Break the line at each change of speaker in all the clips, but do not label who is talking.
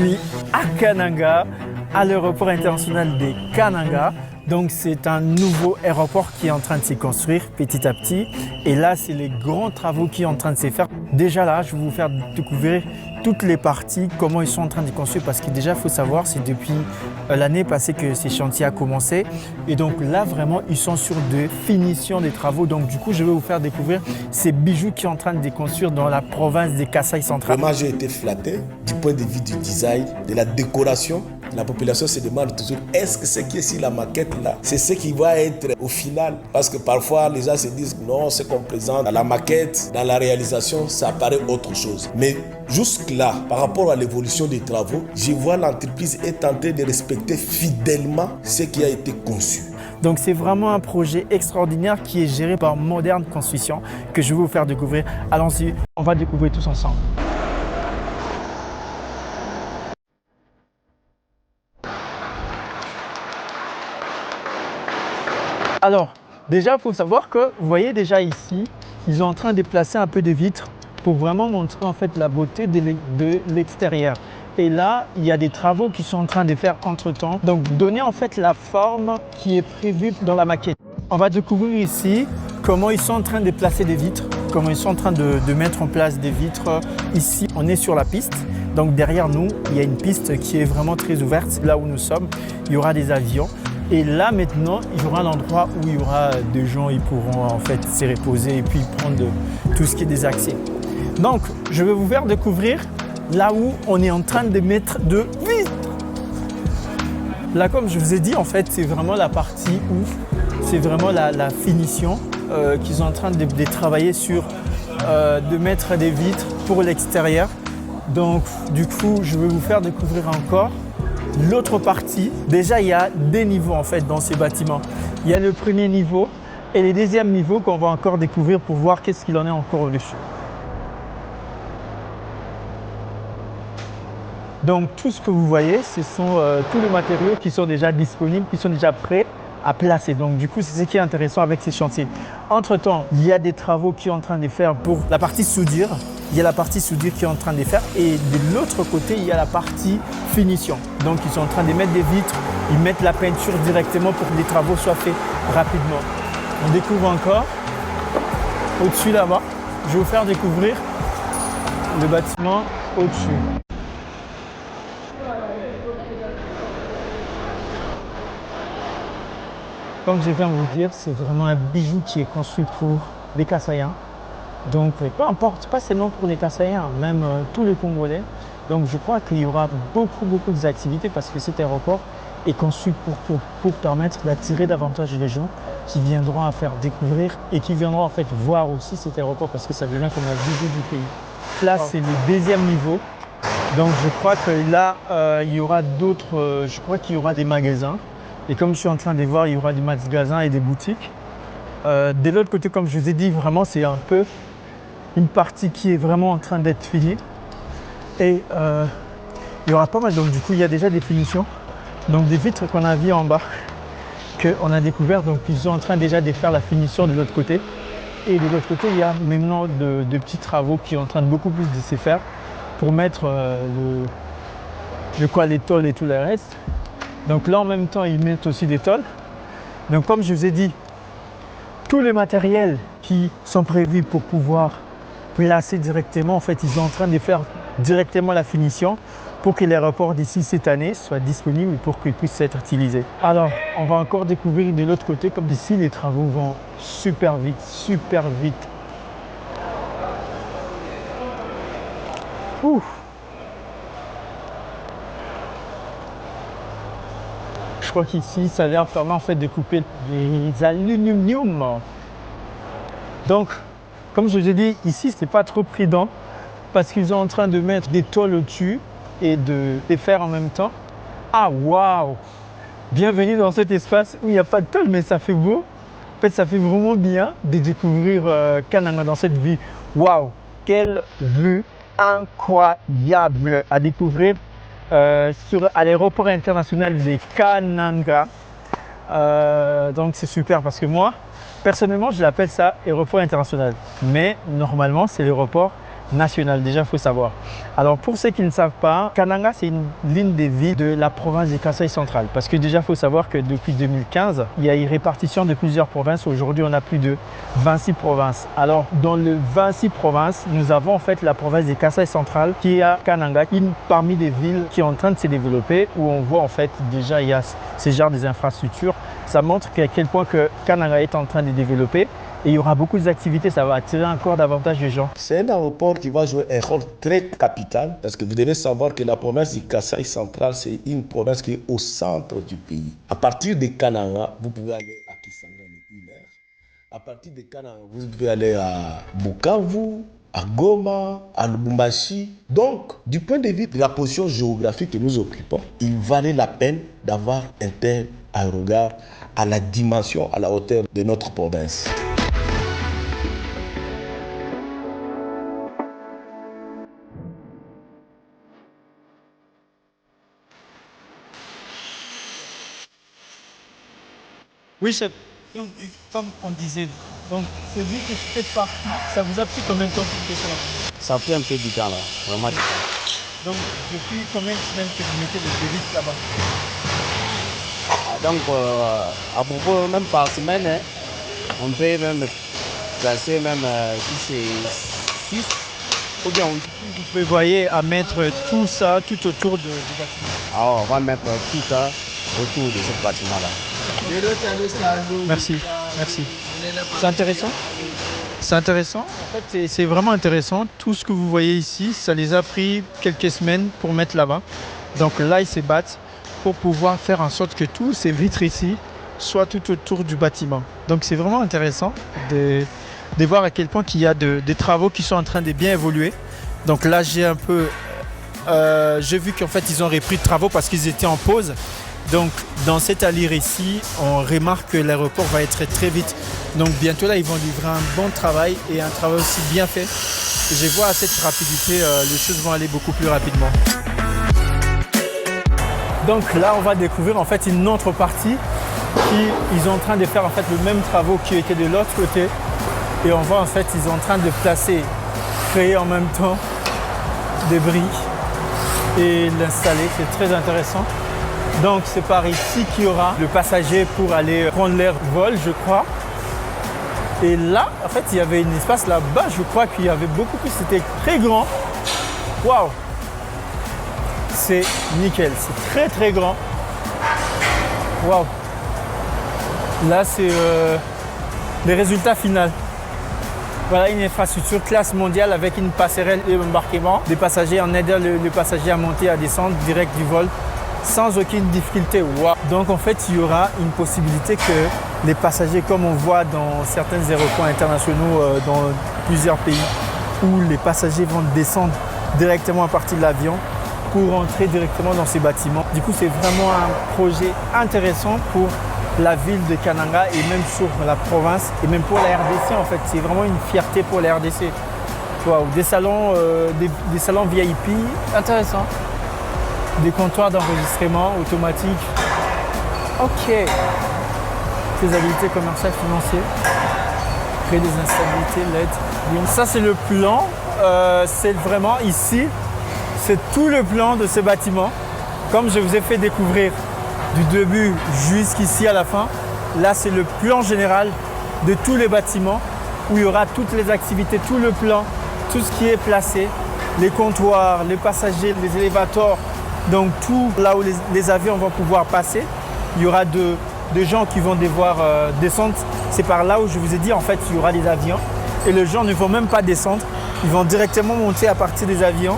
suis à Kananga, à l'aéroport international de Kananga. Donc c'est un nouveau aéroport qui est en train de se construire petit à petit. Et là, c'est les grands travaux qui sont en train de se faire. Déjà là, je vais vous faire découvrir toutes les parties, comment ils sont en train de construire. Parce que déjà, il faut savoir, c'est depuis l'année passée que ces chantiers ont commencé. Et donc là, vraiment, ils sont sur de finition des travaux. Donc du coup, je vais vous faire découvrir ces bijoux qui sont en train de construire dans la province de Kasaï central.
Vraiment, j'ai été flatté du point de vue du design, de la décoration. La population se demande toujours, est-ce que ce qui est sur la maquette là, c'est ce qui va être au final? Parce que parfois les gens se disent, non, ce qu'on présente dans la maquette, dans la réalisation, ça paraît autre chose. Mais jusque-là, par rapport à l'évolution des travaux, je vois l'entreprise est tentée de respecter fidèlement ce qui a été conçu.
Donc c'est vraiment un projet extraordinaire qui est géré par Moderne Construction que je vais vous faire découvrir. Allons-y, on va découvrir tous ensemble. Alors, déjà, il faut savoir que, vous voyez déjà ici, ils sont en train de placer un peu de vitres pour vraiment montrer en fait la beauté de l'extérieur. Et là, il y a des travaux qui sont en train de faire entre-temps. Donc, donner en fait la forme qui est prévue dans la maquette. On va découvrir ici comment ils sont en train de placer des vitres, comment ils sont en train de mettre en place des vitres. Ici, on est sur la piste. Donc, derrière nous, il y a une piste qui est vraiment très ouverte. Là où nous sommes, il y aura des avions. Et là maintenant, il y aura un endroit où il y aura des gens, ils pourront en fait se reposer et puis prendre tout ce qui est des accès. Donc, je vais vous faire découvrir là où on est en train de mettre de vitres. Là, comme je vous ai dit, en fait, c'est vraiment la partie où c'est vraiment la finition qu'ils sont en train de travailler sur, de mettre des vitres pour l'extérieur. Donc, du coup, je vais vous faire découvrir encore l'autre partie. Déjà, il y a des niveaux en fait dans ces bâtiments. Il y a le premier niveau et le deuxième niveau qu'on va encore découvrir pour voir qu'est-ce qu'il en est encore au-dessus. Donc tout ce que vous voyez, ce sont tous les matériaux qui sont déjà disponibles, qui sont déjà prêts à placer. Donc du coup, c'est ce qui est intéressant avec ces chantiers. Entre-temps, il y a des travaux qui sont en train de faire pour la partie soudure. Il y a la partie soudure qui est en train de faire et de l'autre côté, il y a la partie finition. Donc, ils sont en train de mettre des vitres, ils mettent la peinture directement pour que les travaux soient faits rapidement. On découvre encore au-dessus là-bas. Je vais vous faire découvrir le bâtiment au-dessus. Comme je viens de vous dire, c'est vraiment un bijou qui est construit pour les Kasaïens. Donc, peu importe, pas seulement pour les Kasaïens, même tous les Congolais. Donc, je crois qu'il y aura beaucoup d'activités parce que cet aéroport est conçu pour permettre d'attirer davantage les gens qui viendront à faire découvrir et qui viendront en fait voir aussi cet aéroport parce que ça devient comme un bijou du pays. Là, c'est le deuxième niveau. Donc, je crois que là, il y aura d'autres, je crois qu'il y aura des magasins. Et comme je suis en train de voir, il y aura des magasins et des boutiques. De l'autre côté, comme je vous ai dit, vraiment, c'est un peu une partie qui est vraiment en train d'être finie. Et il y aura pas mal, donc du coup, il y a déjà des finitions. Donc des vitres qu'on a vues en bas, qu'on a découvert, donc ils sont en train déjà de faire la finition de l'autre côté. Et de l'autre côté, il y a maintenant de petits travaux qui sont en train de beaucoup plus de se faire pour mettre les tôles et tout le reste. Donc là, en même temps, ils mettent aussi des tôles. Donc comme je vous ai dit, tous les matériels qui sont prévus pour pouvoir placer directement, en fait, ils sont en train de faire directement la finition pour que l'aéroport d'ici cette année soit disponible et pour qu'il puisse être utilisé. Alors, on va encore découvrir de l'autre côté, comme ici, les travaux vont super vite, super vite. Ouh. Je crois qu'ici, ça a l'air vraiment en fait de couper les aluminium. Donc, comme je vous ai dit, ici, ce n'est pas trop prudent parce qu'ils sont en train de mettre des tôles au-dessus et de les faire en même temps. Ah, waouh! Bienvenue dans cet espace où il n'y a pas de tôle, mais ça fait beau. En fait, ça fait vraiment bien de découvrir Kananga dans cette vue. Waouh! Quelle vue incroyable à découvrir à l'aéroport international de Kananga. Donc, c'est super parce que moi, personnellement, je l'appelle ça aéroport international. Mais normalement, c'est l'aéroport national, déjà, il faut savoir. Alors, pour ceux qui ne savent pas, Kananga, c'est l'une des villes de la province des Kasaï centrales. Parce que déjà, il faut savoir que depuis 2015, il y a une répartition de plusieurs provinces. Aujourd'hui, on a plus de 26 provinces. Alors, dans les 26 provinces, nous avons en fait la province des Kasaï centrales qui est à Kananga, une parmi les villes qui est en train de se développer, où on voit en fait déjà il y a ces genres des infrastructures. Ça montre à quel point que Kananga est en train de développer. Et il y aura beaucoup d'activités, ça va attirer encore davantage de gens.
C'est un aéroport qui va jouer un rôle très capital parce que vous devez savoir que la province du Kasaï central, c'est une province qui est au centre du pays. À partir de Kananga, vous pouvez aller à Kisangani, 1 heure. À partir de Kananga, vous pouvez aller à Bukavu, à Goma, à Lubumbashi. Donc, du point de vue de la position géographique que nous occupons, il valait la peine d'avoir un tel aérogare à la dimension, à la hauteur de notre province.
Oui, chef. Donc, comme on disait, donc c'est vous qui faites partie. Ça vous a pris combien de temps pour faire ça?
Ça a pris un peu du temps là, vraiment du temps.
Donc, depuis combien de semaines que vous mettez le devis là-bas?
Donc, à propos, même par semaine, hein, on peut même placer même si c'est 6 ou bien
Vous prévoyez à mettre tout ça tout autour du bâtiment?
Alors, on va mettre tout ça autour de ce bâtiment-là.
Merci, merci. C'est intéressant? C'est intéressant. En fait, c'est vraiment intéressant. Tout ce que vous voyez ici, ça les a pris quelques semaines pour mettre là-bas. Donc là, ils se battent pour pouvoir faire en sorte que tous ces vitres ici soient tout autour du bâtiment. Donc c'est vraiment intéressant de voir à quel point qu'il y a des travaux qui sont en train de bien évoluer. Donc là, j'ai vu qu'en fait, ils ont repris de travaux parce qu'ils étaient en pause. Donc, dans cette allure ici, on remarque que l'aéroport va être très vite. Donc, bientôt là, ils vont livrer un bon travail et un travail aussi bien fait. Et je vois à cette rapidité, les choses vont aller beaucoup plus rapidement. Donc là, on va découvrir en fait une autre partie ils sont en train de faire en fait le même travaux qui étaient de l'autre côté. Et on voit en fait, ils sont en train de créer en même temps des briques et l'installer. C'est très intéressant. Donc c'est par ici qu'il y aura le passager pour aller prendre l'air vol, je crois. Et là, en fait, il y avait un espace là-bas, je crois qu'il y avait beaucoup plus, c'était très grand. Waouh! C'est nickel, c'est très très grand. Waouh! Là, c'est le résultat final. Voilà une infrastructure classe mondiale avec une passerelle et embarquement. Des passagers en aidant le passager à monter et à descendre direct du vol sans aucune difficulté. Wow. Donc en fait, il y aura une possibilité que les passagers, comme on voit dans certains aéroports internationaux dans plusieurs pays, où les passagers vont descendre directement à partir de l'avion pour entrer directement dans ces bâtiments. Du coup, c'est vraiment un projet intéressant pour la ville de Kananga et même sur la province et même pour la RDC en fait. C'est vraiment une fierté pour la RDC. Wow. Des salons VIP, intéressant. Des comptoirs d'enregistrement automatique. Ok. Faisabilité commerciale financière. Créer des instabilités, l'aide. Ça c'est le plan. C'est vraiment ici. C'est tout le plan de ce bâtiment. Comme je vous ai fait découvrir du début jusqu'ici à la fin. Là c'est le plan général de tous les bâtiments où il y aura toutes les activités, tout le plan, tout ce qui est placé. Les comptoirs, les passagers, les élévateurs. Donc tout là où les avions vont pouvoir passer, il y aura des gens qui vont devoir descendre. C'est par là où je vous ai dit en fait il y aura des avions et les gens ne vont même pas descendre. Ils vont directement monter à partir des avions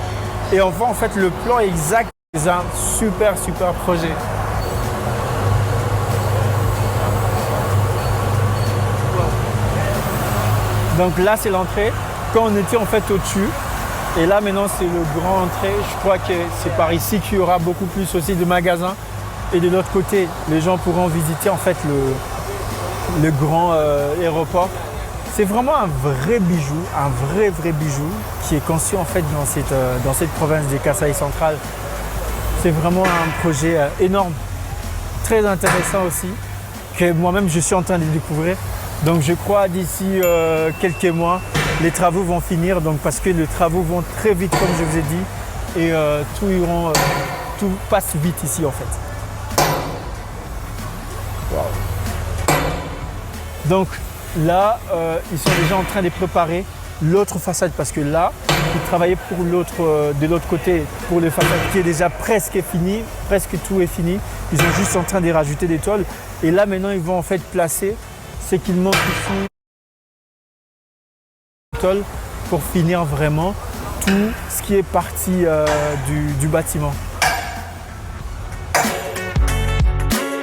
et on voit en fait le plan exact. C'est un super projet. Donc là c'est l'entrée. Quand on était en fait au-dessus. Et là maintenant c'est le grand entrée, je crois que c'est par ici qu'il y aura beaucoup plus aussi de magasins. Et de l'autre côté, les gens pourront visiter en fait le grand aéroport. C'est vraiment un vrai bijou, un vrai bijou qui est conçu en fait dans cette province des Kasaï centrales. C'est vraiment un projet énorme, très intéressant aussi, que moi-même je suis en train de découvrir. Donc je crois d'ici quelques mois, les travaux vont finir donc, parce que les travaux vont très vite comme je vous ai dit et tout passe vite ici en fait.
Wow.
Donc là, ils sont déjà en train de préparer l'autre façade parce que là, ils travaillaient pour de l'autre côté, pour le façade qui est déjà presque fini, presque tout est fini. Ils sont juste en train de rajouter des tôles. Et là maintenant, ils vont en fait placer ce qu'il manque ici, tôles, pour finir vraiment tout ce qui est parti du bâtiment.